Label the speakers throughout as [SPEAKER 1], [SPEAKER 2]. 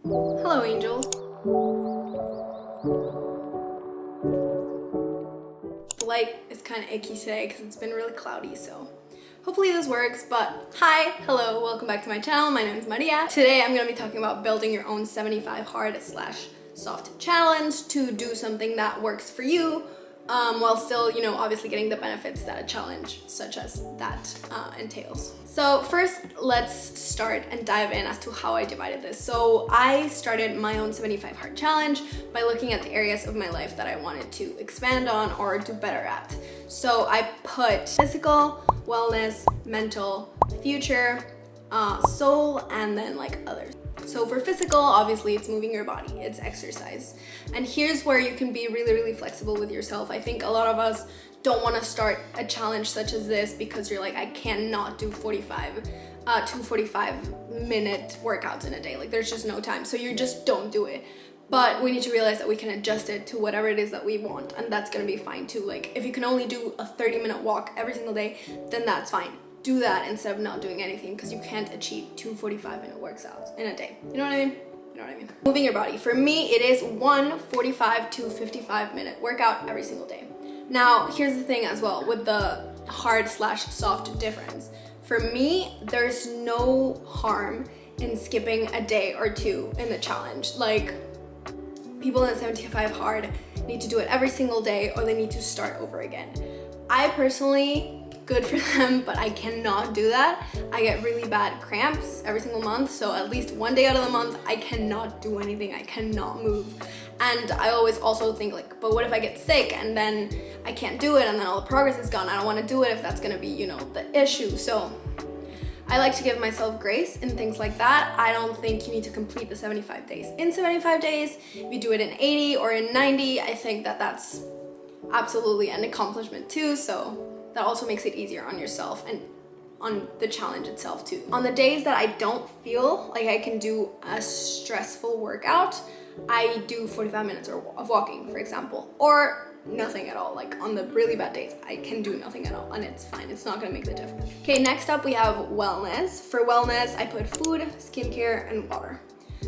[SPEAKER 1] Hello, angels. The light is kind of icky today because it's been really cloudy, so hopefully this works. But hi, hello, welcome back to my channel. My name is Maria. Today I'm going to be talking about building your own 75 hard slash soft challenge to do something that works for you while still, obviously getting the benefits that a challenge such as that entails. So first, let's start and dive in as to how I divided this. So I started my own 75 hard challenge by looking at the areas of my life that I wanted to expand on or do better at. So I put physical, wellness, mental, future, soul, and then like others. So for physical, obviously it's moving your body, it's exercise. And here's where you can be really, really flexible with yourself. I think a lot of us don't want to start a challenge such as this because you're like, I cannot do 45-minute workouts in a day. Like there's just no time. So you just don't do it. But we need to realize that we can adjust it to whatever it is that we want. And that's gonna be fine too. Like if you can only do a 30-minute walk every single day, then that's fine. Do that instead of not doing anything because you can't achieve 2 45-minute workouts in a day. You know what I mean? You know what I mean? Moving your body. For me, it is one 45 to 55-minute workout every single day. Now, here's the thing as well with the hard slash soft difference. For me, there's no harm in skipping a day or two in the challenge. Like people in 75 hard need to do it every single day or they need to start over again. I personally, good for them, but I cannot do that. I get really bad cramps every single month, so at least one day out of the month I cannot do anything, I cannot move. And I always also think like, but what if I get sick and then I can't do it and then all the progress is gone? I don't want to do it if that's gonna be, the issue. So I like to give myself grace in things like that. I don't think you need to complete the 75 days in 75 days. If you do it in 80 or in 90, I think that that's absolutely an accomplishment too. So that also makes it easier on yourself and on the challenge itself too. On the days that I don't feel like I can do a stressful workout, I do 45 minutes of walking, for example, or nothing at all. Like on the really bad days, I can do nothing at all and it's fine. It's not gonna make the difference. Okay, next up we have wellness. For wellness, I put food, skincare, and water.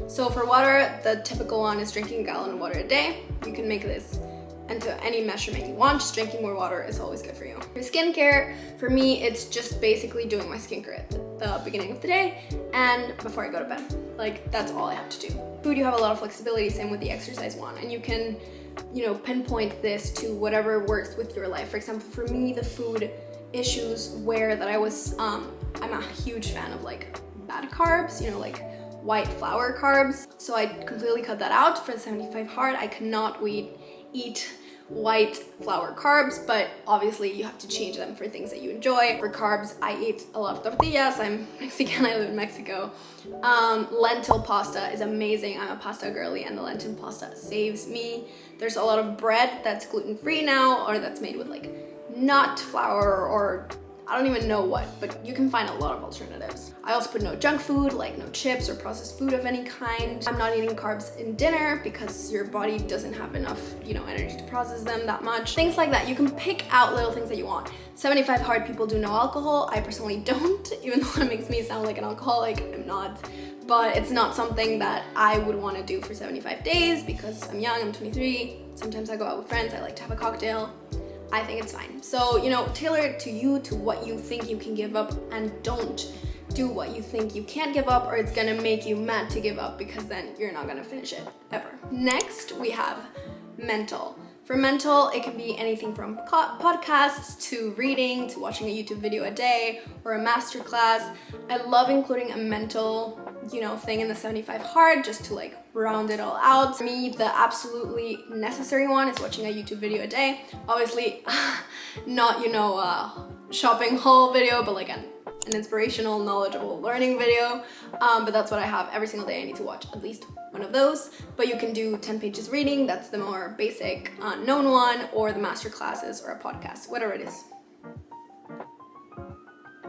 [SPEAKER 1] So for water, the typical one is drinking a gallon of water a day. You can make this into any measurement you want. Just drinking more water is always good for you. For skincare, for me, it's just basically doing my skincare at the beginning of the day and before I go to bed. Like that's all I have to do. Food, you have a lot of flexibility, same with the exercise one, and you can, pinpoint this to whatever works with your life. For example, for me, the food issues were that I'm a huge fan of like bad carbs, like white flour carbs. So I completely cut that out for the 75 hard. I cannot eat white flour carbs, but obviously you have to change them for things that you enjoy. For carbs, I eat a lot of tortillas. I'm Mexican, I live in Mexico. Lentil pasta is amazing. I'm a pasta girly and the lentil pasta saves me. There's a lot of bread that's gluten-free now or that's made with like nut flour or I don't even know what, but you can find a lot of alternatives. I also put no junk food, like no chips or processed food of any kind. I'm not eating carbs in dinner because your body doesn't have enough, energy to process them that much. Things like that. You can pick out little things that you want. 75 hard people do no alcohol. I personally don't, even though it makes me sound like an alcoholic. I'm not. But it's not something that I would want to do for 75 days because I'm young, I'm 23. Sometimes I go out with friends, I like to have a cocktail. I think it's fine. So, tailor it to you, to what you think you can give up, and don't do what you think you can't give up or it's gonna make you mad to give up because then you're not gonna finish it ever. Next, we have mental. For mental, it can be anything from podcasts to reading to watching a YouTube video a day or a master class. I love including a mental, thing in the 75 hard just to like round it all out. For me, the absolutely necessary one is watching a YouTube video a day. Obviously, not, shopping haul video, but like an inspirational, knowledgeable learning video. But that's what I have every single day. I need to watch at least one of those, but you can do 10 pages reading. That's the more basic, known one, or the master classes or a podcast, whatever it is.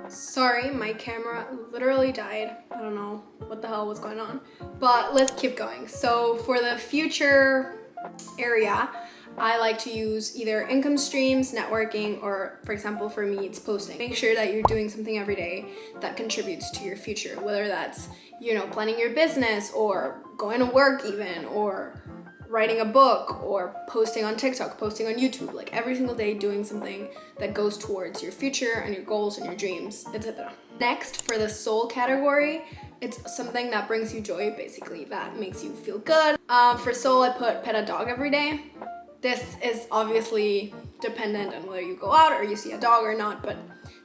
[SPEAKER 1] Sorry, my camera literally died. I don't know what the hell was going on, but let's keep going. So for the future area, I like to use either income streams, networking, or for example, for me, it's posting. Make sure that you're doing something every day that contributes to your future, whether that's, planning your business or going to work even, or writing a book, or posting on TikTok, posting on YouTube, like every single day doing something that goes towards your future and your goals and your dreams, etc. Next, for the soul category, it's something that brings you joy, basically, that makes you feel good. For soul, I put pet a dog every day. This is obviously dependent on whether you go out or you see a dog or not, but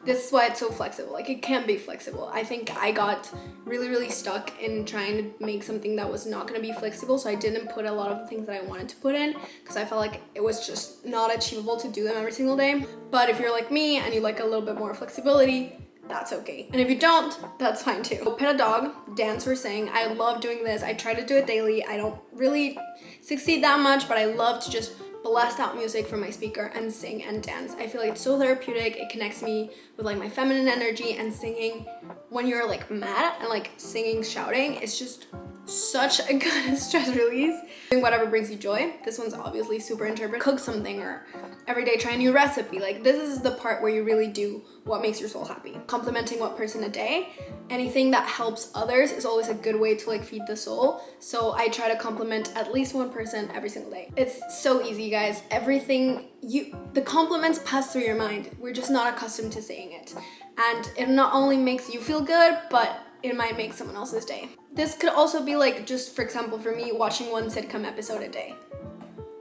[SPEAKER 1] this is why it's so flexible. Like, it can be flexible. I think I got really stuck in trying to make something that was not going to be flexible, so I didn't put a lot of the things that I wanted to put in because I felt like it was just not achievable to do them every single day. But if you're like me and you like a little bit more flexibility, that's okay. And if you don't, that's fine too. So, pet a dog, dance or sing. I love doing this. I try to do it daily. I don't really succeed that much, but I love to just blast out music from my speaker and sing and dance. I feel like it's so therapeutic. It connects me with like my feminine energy, and singing when you're like mad and like singing, shouting, it's just such a good stress release. Doing whatever brings you joy. This one's obviously super interpretive. Cook something, or every day try a new recipe. Like, this is the part where you really do what makes your soul happy. Complimenting one person a day. Anything that helps others is always a good way to like feed the soul. So I try to compliment at least one person every single day. It's so easy, guys. The compliments pass through your mind. We're just not accustomed to saying it. And it not only makes you feel good, but it might make someone else's day. This could also be like, just for example, for me, watching one sitcom episode a day.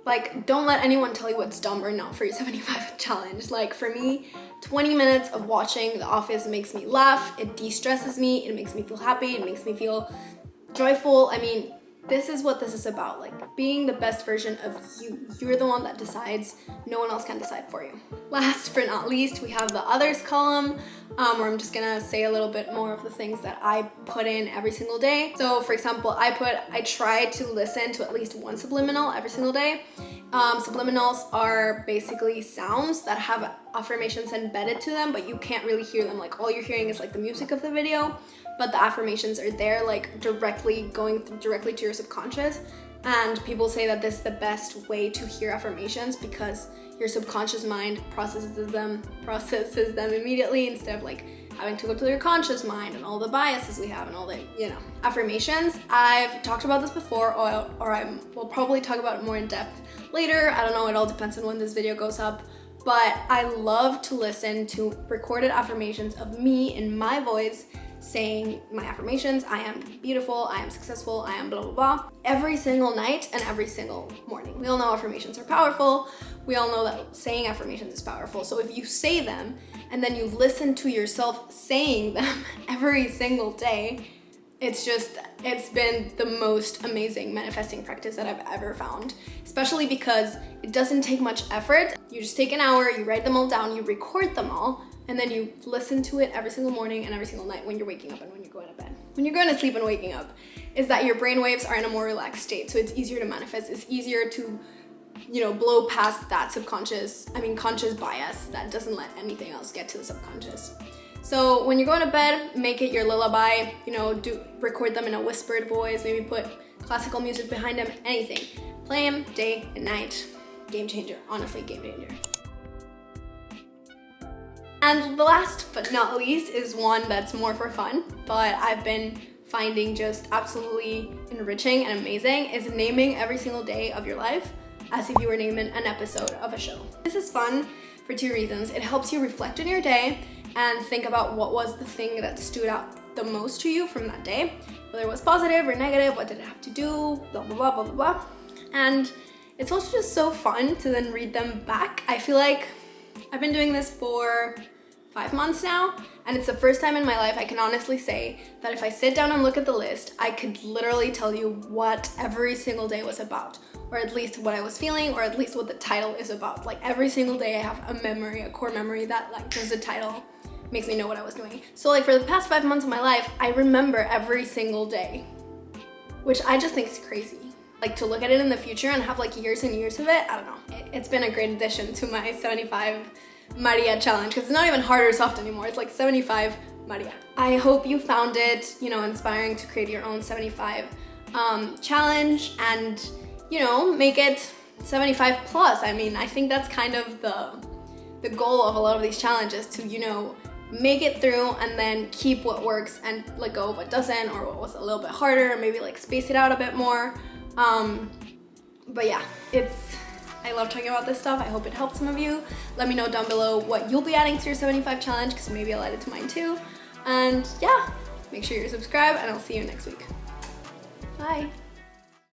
[SPEAKER 1] Like, don't let anyone tell you what's dumb or not for your 75 challenge. Like, for me, 20 minutes of watching The Office makes me laugh, it de-stresses me, it makes me feel happy, it makes me feel joyful. I mean, this is what this is about, like being the best version of you. You're the one that decides, no one else can decide for you. Last but not least, we have the others column, where I'm just gonna say a little bit more of the things that I put in every single day. So for example, I try to listen to at least one subliminal every single day. Subliminals are basically sounds that have affirmations embedded to them, but you can't really hear them. Like, all you're hearing is like the music of the video, but the affirmations are there, like going directly to your subconscious. And people say that this is the best way to hear affirmations because your subconscious mind processes them immediately, instead of like having to go to your conscious mind and all the biases we have and all the, affirmations. I've talked about this before, or I will probably talk about it more in depth later. I don't know, it all depends on when this video goes up. But I love to listen to recorded affirmations of me in my voice saying my affirmations. I am beautiful, I am successful, I am blah blah blah, every single night and every single morning. We all know affirmations are powerful. We all know that saying affirmations is powerful. So if you say them and then you listen to yourself saying them every single day, it's been the most amazing manifesting practice that I've ever found, especially because it doesn't take much effort. You just take an hour, you write them all down, you record them all, and then you listen to it every single morning and every single night when you're waking up and when you're going to bed. When you're going to sleep and waking up, is that your brain waves are in a more relaxed state, so it's easier to manifest. It's easier to, blow past that conscious bias that doesn't let anything else get to the subconscious. So when you're going to bed, make it your lullaby, record them in a whispered voice, maybe put classical music behind them, anything. Play them day and night. Game changer, honestly, game changer. And the last but not least is one that's more for fun, but I've been finding just absolutely enriching and amazing, is naming every single day of your life as if you were naming an episode of a show. This is fun for two reasons. It helps you reflect on your day and think about what was the thing that stood out the most to you from that day, whether it was positive or negative, what did it have to do, blah, blah, blah, blah, blah, blah. And it's also just so fun to then read them back. I feel like I've been doing this for 5 months now, and it's the first time in my life I can honestly say that if I sit down and look at the list, I could literally tell you what every single day was about, or at least what I was feeling, or at least what the title is about. Like, every single day I have a core memory that like just the title makes me know what I was doing. So like for the past 5 months of my life, I remember every single day, which I just think is crazy. Like, to look at it in the future and have like years and years of it, I don't know. It's been a great addition to my 75 Maria challenge, because it's not even hard or soft anymore. It's like 75 Maria. I hope you found it, inspiring to create your own 75 challenge and, make it 75 plus. I mean, I think that's kind of the goal of a lot of these challenges, to, you know, make it through and then keep what works and let go of what doesn't, or what was a little bit harder, and maybe like space it out a bit more. But yeah, I love talking about this stuff. I hope it helped some of you. Let me know down below what you'll be adding to your 75 challenge, because maybe I'll add it to mine too. And yeah, make sure you're subscribed, and I'll see you next week. Bye.